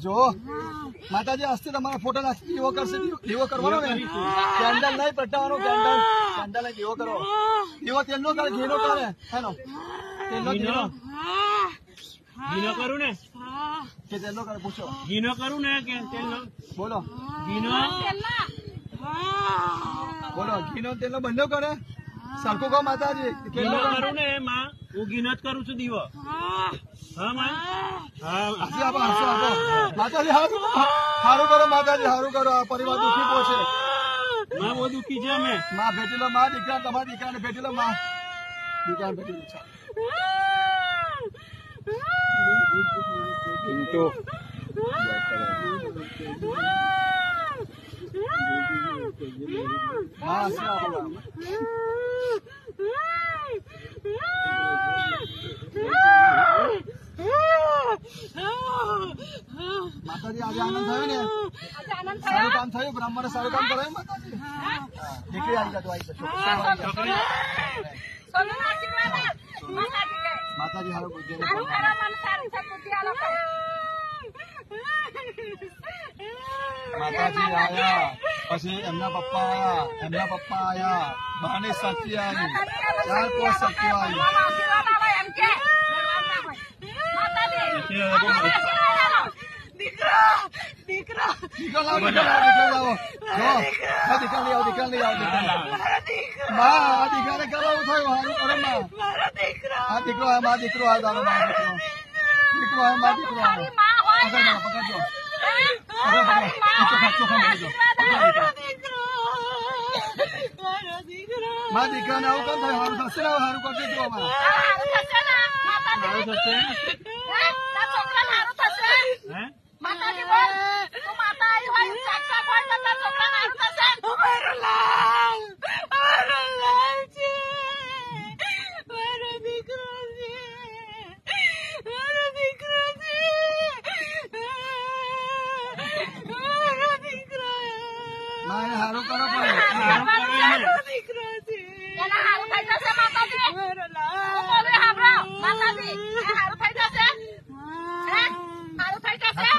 જો માતાજી આજથી તમારા ફોટો નાખી દીવો કરશે. દીવો કરવાનો ને, કેન્ડલ નહીં પ્રગટાવવાનો. કેન્ડલ નહીં, દીવો કરો. દીવો તેલનો કરે, ઘીનો કરે. હેનો તેલનો ઘીનો કરું ને કે તેલનો કરે? પૂછો. ઘીનો કરું ને કે તેલનો? બોલો. ઘીનો બોલો. ઘીનો તેલનો બંને કરે. સરખું કહો માતાજી. ઘીનો કરું ને માં, હું ઘીનો જ કરું છું દીવો. હા માં, હસી આપો, હસી આપો. માતાજી સારું કરો. માતાજી સારું કરો. આ પરિવાર દુઃખી બહુ છે. માં બહુ દુઃખી છે અમે. માં ભેટી લો. માં દીકરા, તમારા દીકરાને ભેટી લો. માં દીકરાને ભેટી લો. માં હસી આપો. માતાજી આજે આનંદ થયો ને? સારું કામ થયું. બ્રાહ્મણે સારું કામ કરાયું. માતાજી દીકરી આવી જતો. માતાજી સારું માતાજી આયા. પછી એમના પપ્પા આયા. બહાની સતી આવી. ચાર કોસ સતી આવી. દીકરા લાવો. દીકરા લઈ આવો. માં આ દીકરાને કરાવું થયું. હારું કરો માં. આ દીકરો હે. માં દીકરો આવે. તારો માં દીકરો હે. માં દીકરો આવે. પકડજો. માં દીકરાને આવું કેમ થયું? સારું થશે ને? સારું કરજો. સારું કરો.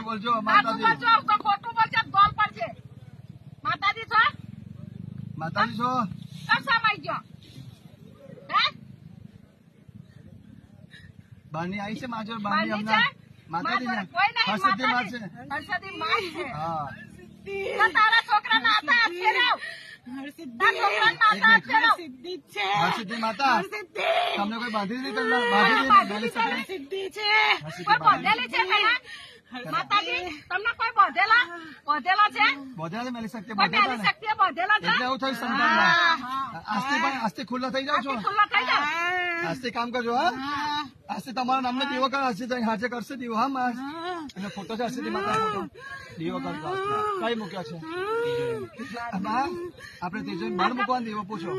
બોલજો માતાજી છો. બાની આવી છે માજો. બાની હમણાં માતાજી હર્ષદી માં છે. હા તારા છોકરા ના હતા. હર્ષદી માતા તમને કોઈ બાંધી નથી કરતા? માતાજી તમને કોઈ બોધેલા છે? બોધેલા મેલી શક્તિ બોધેલા છે. એટલે એવું થયું સંતાનમાં. આસ્તે ખુલ્લા થઈ જાવ છો. આસ્તે કામ કરજો. હા આસ્તે તમારા નામને દીવો કરો. આસ્તે હાજે કરશે દીવો. હા માં અને ફોટો છે. આસ્તે માતા ફોટો દીવો કરજો. કઈ મૂક્યો છે? આપડે ત્રીજો બાર મૂકવાનો દીવો પૂછો.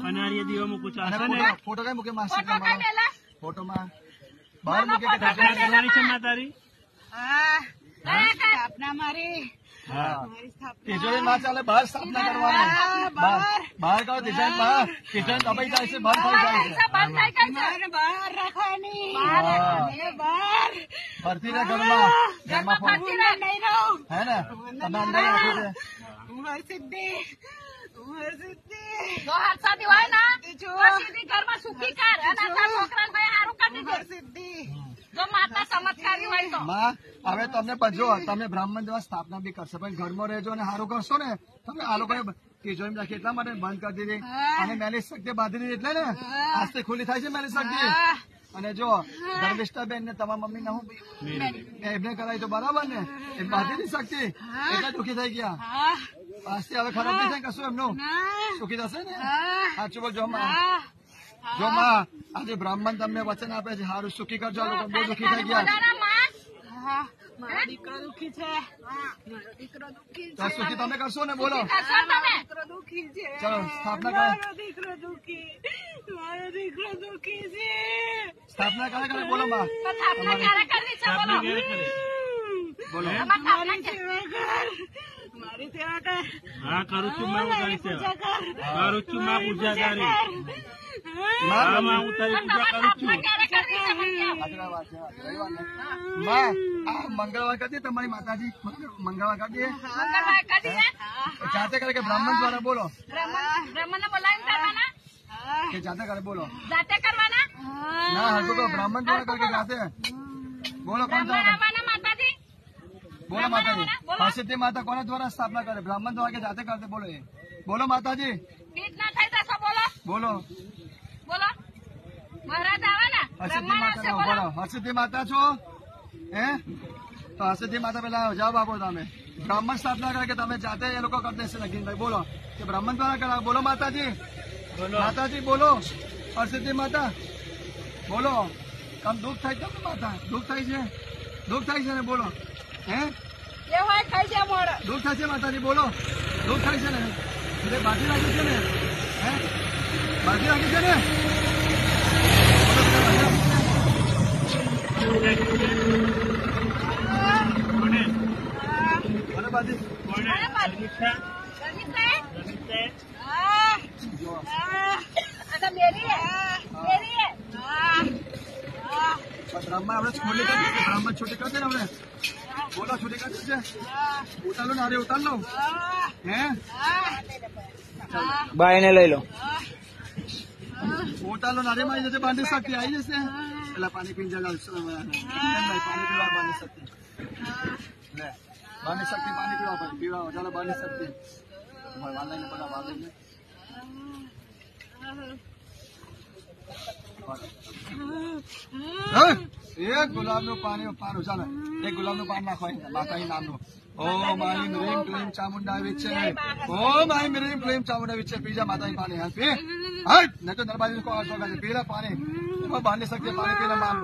અનારીએ દીવો મૂકું છું. ફોટો કઈ મૂકે? માસ્ટર ફોટો માં બહાર મૂકે કરવાની છે માં તારી? સ્થાપના મારી. તિજોરી ના ચાલે. બહાર સ્થાપના કરવાની. બહાર કરો. તિજોરી દબાઈ જાય છે. બંધ થઈ જાય છે. બહાર રાખવાની. ફરતી ને ઘરમાં ફરતી નહીં રહું. હે ને? તમે અંદર રાખો છે. જો હર્ષદી હોય ને ઘરમાં સુખી કર. છોકરાને ભાઈ સારું કરી દીધું. જો માતા ચમત્કારી હોય તો હવે તમને બજો. તમે બ્રાહ્મણ જેવા સ્થાપના બી કરશો પણ ઘરમાં રહેજો અને સારું કરશો ને. તમે આ લોકોને તિજોરી રાખી એટલા માટે બંધ કરી દીધી. અને મેલી શક્તિ બાંધી દીધી એટલે ને આસ્તે ખુલ્લી થાય છે મેલી શક્તિ. અને જો ધર્મિષ્ઠા બેન ને તમારા મમ્મી ને હું એમને કરાવી તો બરાબર ને? એ બાંધી ની શક્તિ એટલે દુઃખી થઈ ગયા. આસ્તે હવે ખરાબ નહીં થાય કશું. એમનું સુખી થશે ને? સાચું બોલજો માં. જો માં આજે બ્રાહ્મણ તમને વચન આપે છે સારું સુખી કરજો. લોકો બહુ દુઃખી થઈ ગયા. મારો દીકરો દુઃખી છે. સુખી તમે કરશો ને? બોલો. દીકરો દુઃખી છે. ચલો સ્થાપના કરો. દીકરો દુઃખી છે. સ્થાપના કરે બોલો માં. સ્થાપના ક્યારે કરવી છે? બોલો. બોલો તમારા તાપના કે મારી સેવા કર. હા કરું છું માં, હું તારી સેવા કરું છું માં, પૂજા તારી. માં હા માં, હું તારી પૂજા કરું છું. ક્યારે કરવી છે મને કહો. રવિવાર છે, રવિવાર ને. માં આ મંગળવાર કરતી તમારી માતાજી મંગળવાર કરતી મંગળવારે કરી દે. જાતે કરે કે બ્રાહ્મણ દ્વારા બોલો બ્રાહ્મણને બોલાવીને કરવાના કે જાતે કરે બોલો જાતે કરવાના ના હજુ તો બ્રાહ્મણ દ્વારા કરે કે જાતે બોલો કોણ બ્રાહ્મણ દ્વારા આવવાના માતાજી બોલો માતાજી હરસિદ્ધિ માતા કોના દ્વારા સ્થાપના કરે બ્રાહ્મણ દ્વારા કે જાતે કરતે બોલો એ બોલો માતાજી ફીટ ના થઈ જશો બોલો બોલો બોલો મહારાજ આવવાના હરસિદ્ધિ બ્રાહ્મણ માતા આવશે બોલો બોલો હરસિદ્ધિ માતા છો હે તો હરસિદ્ધિ માતા પેલા જવાબ આપો તમે બ્રાહ્મણ સ્થાપના કરે કે તમે જાતે એ લોકો કરી દેશે નગીનભાઈ બોલો કે બ્રાહ્મણ દ્વારા કરાવો બોલો માતાજી બોલો માતાજી બોલો હરસિદ્ધિ માતા બોલો તમ દુઃખ થાય તમને માતા દુઃખ થાય છે ને બોલો હે જે હોય ખાઈ જાય મોડો દુઃખ થાય છે માતાજી બોલો દુઃખ થાય છે ને એટલે બાજી લાગી છે ને હે બાજી લાગી છે ને કોને બોલો બાજી કોને અર્મિતા? રમીશભાઈ અર્મિતા? જો આ તો મેરી હે મેરી હે બ્રાહ્મણ આપણે છોડી કરી બ્રાહ્મણ છૂટી કરશે ને આપણે બોલો છૂટી કરી છે ઉતાર લો ને અરે ઉતાર લો હે બાઈને લઈ લો. ઉતાર લો નારે માં આવી જશે બાંધી શક્તિ આવી જશે પેલા પાણી પીને જગા પાણી પીવા બાંધી શક્તિ લે બાંધી શક્તિ પાણી પીવા પડે પીવા ચાલો બાંધી શક્તિ વાલ લઈને બધા વાલ લઈને એક ગુલાબ નું પાનું ચાલો એક ગુલાબ નું પાન નાખો માતા નામનું ઓમ આઈમ રીમ ક્લીમ ચામુંડા વિચે ઓમ આઈમ રીમ ક્લીમ ચામુંડા વિચે પીજા માતા પાણી હા પી હટ ન તો દરબાજી કો આશો કરે પીલા પાણી એમાં બાંધી શકते પાણી પીલા માન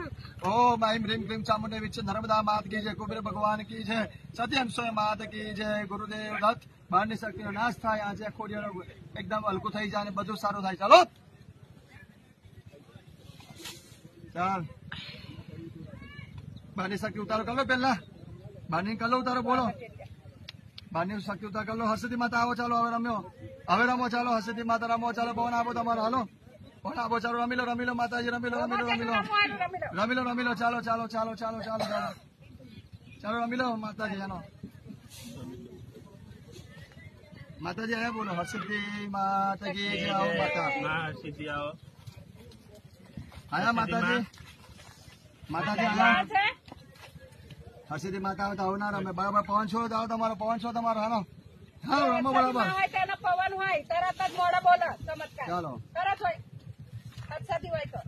ઓમ આઈમ રીમ ક્લીમ ચામુંડા વિચે નર્મદા માત કી જય કુબેર ભગવાન કી જય સત્યમ સોય માત કી જય ગુરુદેવ દત્ત બાંધી શકते નાશ થાય આજે ખોડિયાનો એકદમ હલકું થઈ જાય અને બધું સારું થાય ચાલો ચાલ બાની શક્તિ ઉતારો કરો પેલા બાની કલો ઉતારો બોલો બાની શક્તિ ઉતાર કરો હરસિદ્ધિ માતા આવો ચાલો હવે રમ્યો હવે રમો ચાલો હરસિદ્ધિ માતા રમો ચાલો પવન આપો તમારો હાલો પવન આપો ચાલો રમી લો માતાજી રમી લો ચાલો રમી લો માતાજી એનો માતાજી આયા બોલો હરસિદ્ધિ માતા કી જય આવો માતા માં સિદ્ધિ આવો. આયા માતાજી આયા હરસિદ્ધિ માતા આવે તો આવું ના રમે બરાબર પવન છો આવો તમારો હાલો રમો બરાબર હોય તેનો પવન હોય તરત જ મોડો બોલો ચમત્કાર ચાલો તરત હોય અક્ષતી હોય તો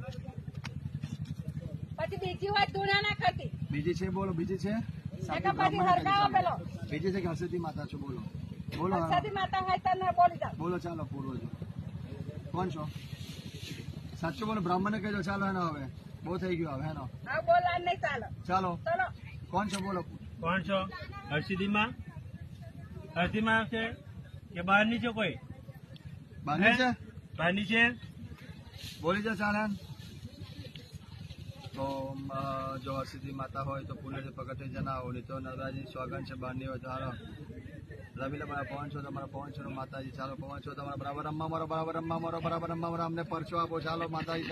પછી બીજી હોય ધૂણા ના ખાતી બીજી છે બોલો બીજી છે એકા પછી હરગાવો પેલો બીજી છે કે હરસિદ્ધિ માતા છો બોલો બોલો હા. અક્ષતી માતા હોય તો ના બોલી જાવ બોલો ચાલો પૂરો છો કોણ છો સાચું બોલો બ્રાહ્મણને કહેજો ચાલો એનો હવે બહુ થઈ ગયો હવે એનો હા બોલવા નહીં ચાલો ચાલો ચલો કોણ છો બોલો કોણ છો? હરસિદ્ધિમાં? હરસિદ્ધિમાં છે કે બહારની છે કોઈ? બાંધી છે બહારની છે? બોલી જા ચાલે તો જો હરસિદ્ધિ માતા હોય તો પુલે પગથે જણાવો નહીં તો નરરાજી સ્વાગત છે બહારની હોય તો હાલો રવિ મારા પવન છો તમારા પવન છો માતાજી ચાલો પવન છો તમારા બરાબર રમવા મારો અમને પરચો આપો ચાલો માતાજી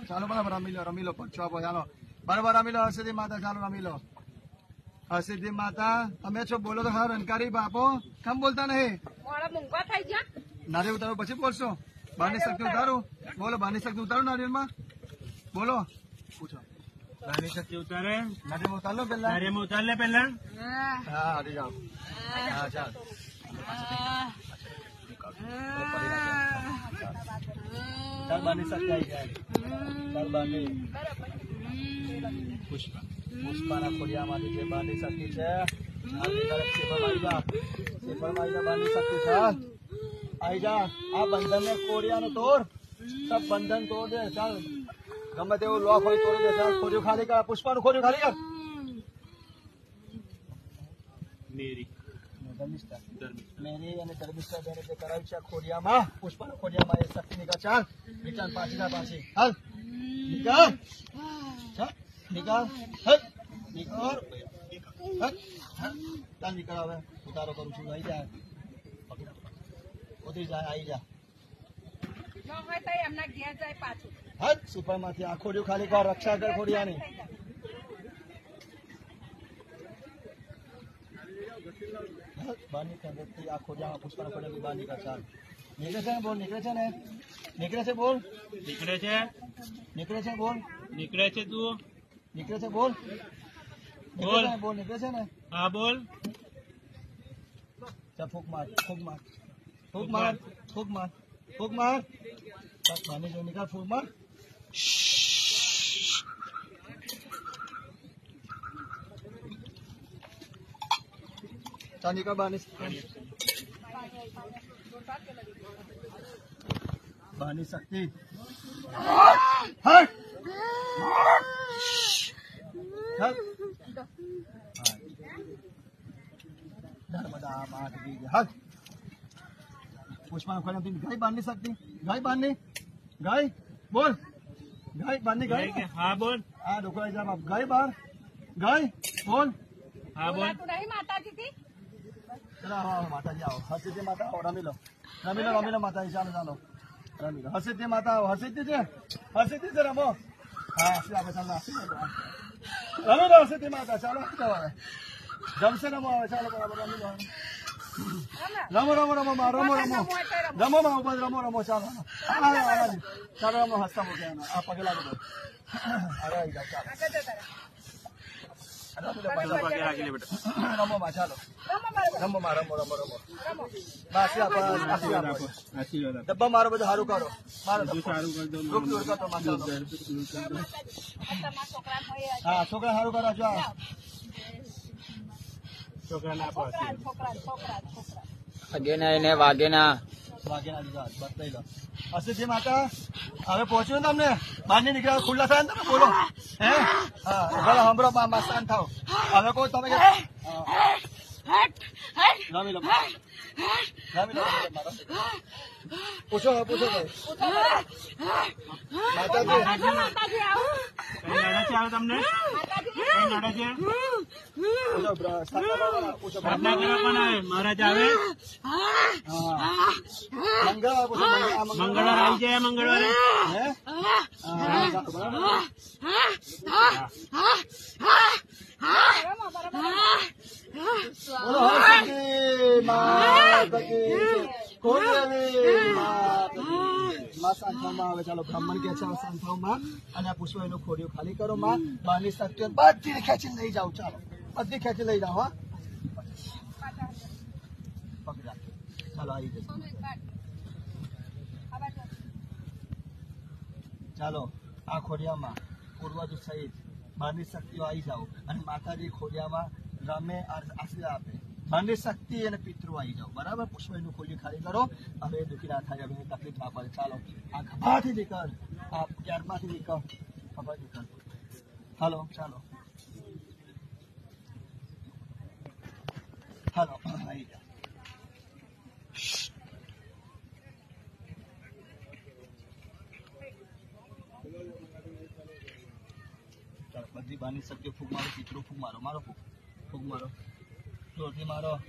ચાલો બરાબર રમી લો પરચો આપો ચાલો બરાબર રમી લો હરસિદ્ધિ માતા ચાલો રમી લો હરસિદ્ધિ માતા તમે છો બોલો તો હા રનકારી બાપો કેમ બોલતા નહીં મોડા મૂંગવા થઈ ગયા નારિયેળ ઉતારો પછી બોલશો બારની શક્તિ ઉતારો બોલો બારની શક્તિ ઉતારો નારિયેળમાં બોલો પૂછો બહારની શક્તિ ઉતારે નારિયેળ ઉતાર લો પેલા નારિયેળમાં ઉતાર લે પેલા. હા હરી જાઓ હા ચાલ ચાલ બારની શક્તિ આવી જાય ચાલ બારની પુષ્પાના ખોડિયામાંથી જે બારની શક્તિ છે બારની શક્તિ છે આવી જા આ બંધન ને ખોડિયાને તોડ સબ બંધન તોડ દે ચાલ ગમે તેવું લોક હોય તોડી દે ચાલ ખોડિયું ખાલી કર પુષ્પાનું ખોડિયું ખાલી કર મેરી ધર્મિષ્ઠા મેરી અને ધર્મિષ્ઠા બેને જે કરાવ્યું છે ખોડિયામાં પુષ્પાના ખોડિયામાં એ શક્તિ નીકળ ચાલ નીકળ પાછી હાલ નીકળ ચાલ નીકળ હાલ નીકળ ચાલ નીકળ હવે ઉતારો કરું છું આવી જાય ઉતરી જાય આવી જા ન હોય તો એમના ઘેર જાય પાછું હટ સુપર માંથી આ ખોડિયું ખાલી કર રક્ષા કર ખોડિયાની બહાર નીકળ આ ખોડિયા પુષ્પા ખોડિયા બહાર નીકળ ચાલ નીકળે છે ને બોલ નીકળે છે ને નીકળે છે બોલ નીકળે છે નીકળે છે બોલ નીકળે છે તું નીકળે છે બોલ બોલ. બોલ નીકળે છે ને હા બોલ ચાલ ફૂક માર ફૂક માર ફૂક માર ફૂક માર ફૂક માર ચાલ પાણી જો નીકળ ફૂક માર ચાલ નીકળ બહારની શક્તિ હટ ચાલ નર્મદા માધવી હટ પુષ્પા ખોલે ગાય બાંધની શક્તિ ગાય બાંધની ગાય બોલ ગાય બાંધની ગાય હા બોલ આ ડોકરા જામ ગાય બાર ગાય બોલ હા બોલ તું નહીં માતાજીથી ચલો આવો માતાજી આવો હરસિદ્ધિ માતા આવો રમી લો માતાજી ચાલો ચાલો રમી લો હરસિદ્ધિ માતા આવો હરસિદ્ધિ છે રમો હા હસી આપે ચાલો રમી લો હરસિદ્ધિ માતા ચાલો હવે જમશે રમો આવે ચાલો બરાબર રમી લો રમો માં ઉપર રમો ચાલો ચાલો રમો હસતા મૂકે આ પગે લાગો અરે આવી જાઓ ચાલો રમો માં ચાલો રમો ડબ્બા મારો બધું સારું કરો મારો સારું કરી દો દુઃખ દૂર કરતો માં ચાલો તમારા છોકરા હોય હા છોકરા સારું કરો છો છોકરાને આપો છોકરા વાગેના બતાવી લો હસીજી માતા હવે પહોંચ્યું ને તમને બહાર ની નીકળ્યા ખુલ્લા થાય ને તમે બોલો હે હા ભલે સાંભળો મસ્તાન થાવ હવે કહું તમે રમી લો પૂછો માતાજી માતાજી આવો કઈ નડે છે આવે તમને કઈ નડે છે પૂછો પ્રાર્થના કરવા કોણ આવે મહારાજ આવે મંગળવાર આવી જાય મંગળવારે આવે ચાલો બ્રાહ્મણ કે છે સંથાઓમાં અને આ પુષ્પ એનું ખોડિયું ખાલી કરો માં બહારની શક્તિઓ બધી ખેંચીને લઈ જાઓ ચાલો બધી ખેંચી લઈ જાઓ હા પકડા ચાલો આવી જશે ચાલો આ ખોડિયામાં પૂર્વજ સહિત બહારની શક્તિઓ આવી જાઓ અને માતાજી ખોડિયામાં રમે આશીર્વાદ આપે બહારની શક્તિ અને પિતૃ આવી જાઓ બરાબર પુષ્પનું ખોડિયું ખાલી કરો હવે દુઃખી ના થાય હવે તકલીફ ના પડે ચાલો આ ખભાથી નીકળ આ ક્યારમાંથી નીકળ ખભા નીકળ હાલો ચાલો હાલો આવી જાઓ બધી બારની શક્તિઓ ફૂગ મારો પિતૃ ફૂગ મારો ફૂગ મારો જોરથી મારો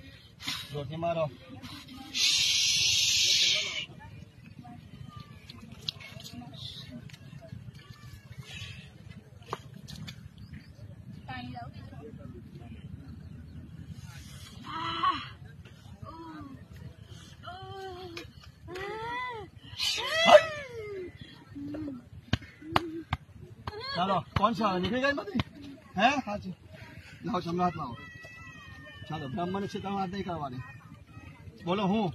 ચાલો કોણ છે નીકળી ગઈ બધી હે સાચી લાવો સમ્રાટ લાવો ચાલો બ્રાહ્મણ છે તમે વાત નહીં કરવાની બોલો હું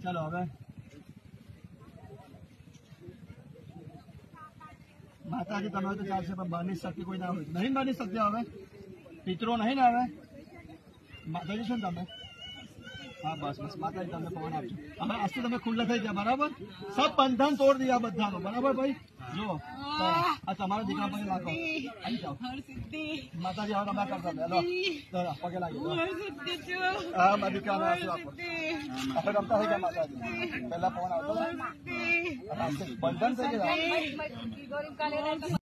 ચાલો હવે માતાજી તમે તો ચાલશે પણ બહારની શક્તિ કોઈ ના હોય નહીં બહારની શક્તિ આવે પિતરો નહીં ને આવે માતાજી છો ને તમે હા બસ બસ માતાજી તમને ફોન આપજો. હવે આજથી તમે ખુલ્લા થઈ ગયા બરાબર. સબ બંધન તોડ દિયા બધાનો બરાબર ભાઈ. જો આ તમારા દીકરા પર લાગો આવી જાઓ. હરસિદ્ધિ માતાજી હવે તમે કરતા હેલો પગે લાગી દો. હરસિદ્ધિ છું હા મારી દીકરાને આશીર્વાદ આપો. આપણે રમતા થઈ ગયા માતાજી. પહેલા ફોન આવતો હરસિદ્ધિ બંધન થઈ ગયા. તિજોરી કાઢી